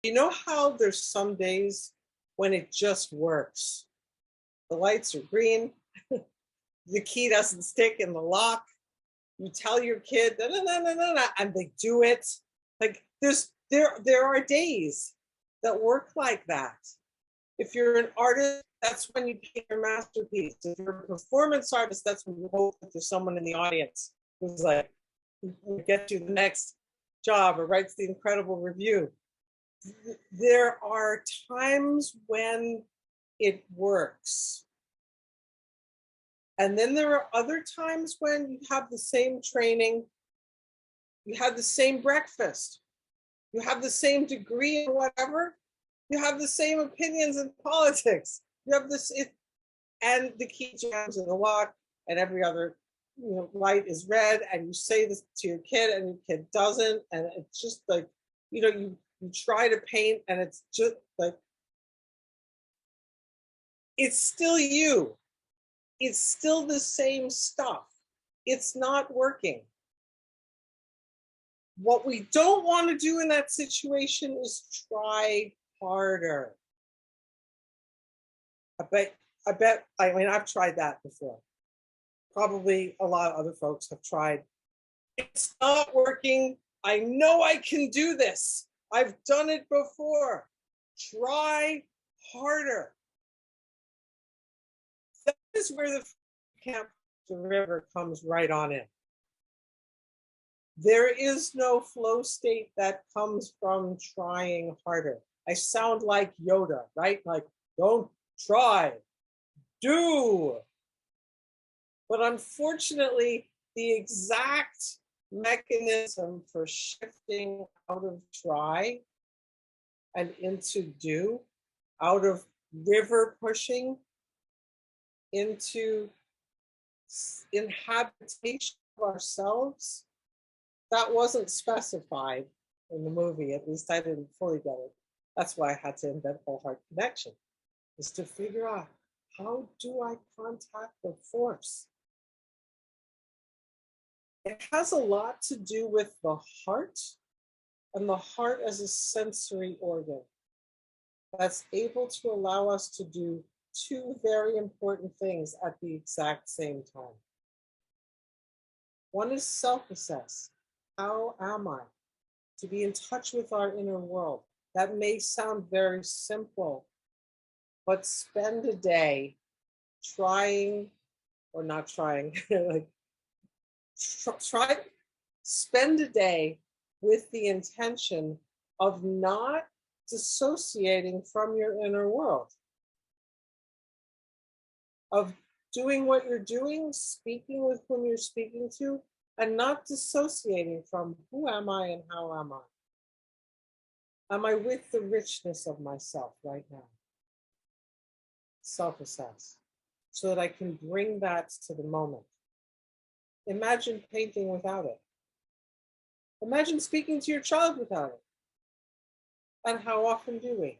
You know how there's some days when it just works? The lights are green, the key doesn't stick in the lock. You tell your kid, no, no, no, no, no, no, and they do it. Like there are days that work like that. If you're an artist, that's when you paint your masterpiece. If you're a performance artist, that's when you hope that there's someone in the audience who's like, get you the next job or writes the incredible review. There are times when it works. And then there are other times when you have the same training, you have the same breakfast, you have the same degree in whatever, you have the same opinions in politics, you have this, and the key jams in the lock, and every other light is red, and you say this to your kid, and your kid doesn't, and it's just like, you try to paint, and it's just like, it's still you. It's still the same stuff. It's not working. What we don't want to do in that situation is try harder. I mean, I've tried that before. Probably a lot of other folks have tried. It's not working. I know I can do this. I've done it before. Try harder. That is where the Can't Push the River comes right on in. There is no flow state that comes from trying harder. I sound like Yoda, right? Like, don't try, do. But unfortunately, the exact mechanism for shifting out of try and into do, out of river pushing into inhabitation of ourselves, that wasn't specified in the movie. At least I didn't fully get it. That's why I had to invent whole heart connection, is to figure out, how do I contact the force? It has a lot to do with the heart, and the heart as a sensory organ that's able to allow us to do two very important things at the exact same time. One is self-assess. How am I? To be in touch with our inner world. That may sound very simple, but spend a day trying, or not trying, like spend a day with the intention of not dissociating from your inner world, of doing what you're doing, speaking with whom you're speaking to, and not dissociating from who am I and how am I? Am I with the richness of myself right now? Self-assess, so that I can bring that to the moment. Imagine painting without it. Imagine speaking to your child without it. And how often do we?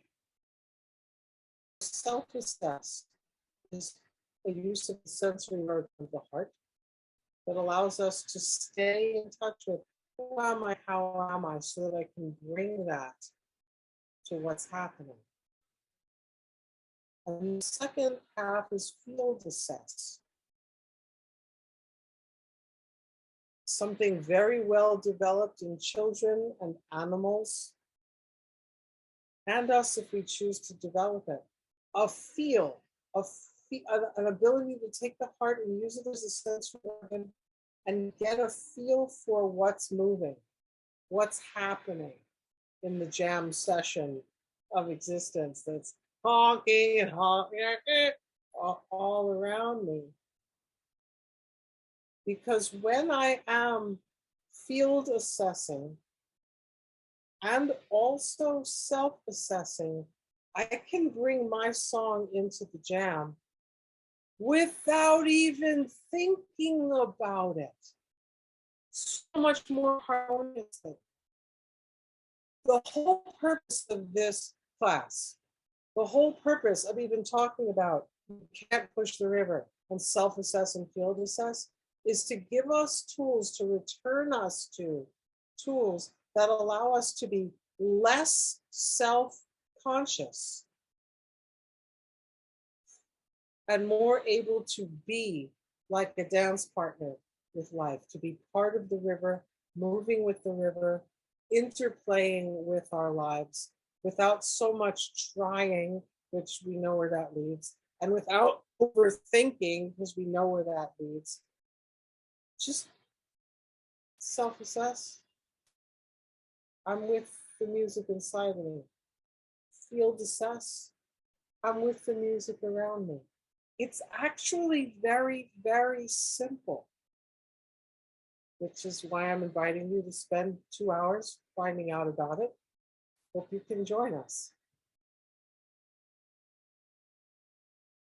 Self-assess is the use of the sensory organ of the heart that allows us to stay in touch with who am I, how am I, so that I can bring that to what's happening. And the second half is field assess. Something very well developed in children and animals, and us if we choose to develop it. An ability to take the heart and use it as a sensory organ and get a feel for what's moving, what's happening in the jam session of existence that's honking and honking all around me. Because when I am field assessing and also self-assessing, I can bring my song into the jam without even thinking about it. So much more harmoniously. The whole purpose of this class, the whole purpose of even talking about You Can't Push the River and self-assess and field assess, is to give us tools, to return us to tools that allow us to be less self-conscious and more able to be like a dance partner with life, to be part of the river, moving with the river, interplaying with our lives without so much trying, which we know where that leads, and without overthinking, because we know where that leads. Just self-assess. I'm with the music inside me. Field assess. I'm with the music around me. It's actually very, very simple, which is why I'm inviting you to spend 2 hours finding out about it. Hope you can join us.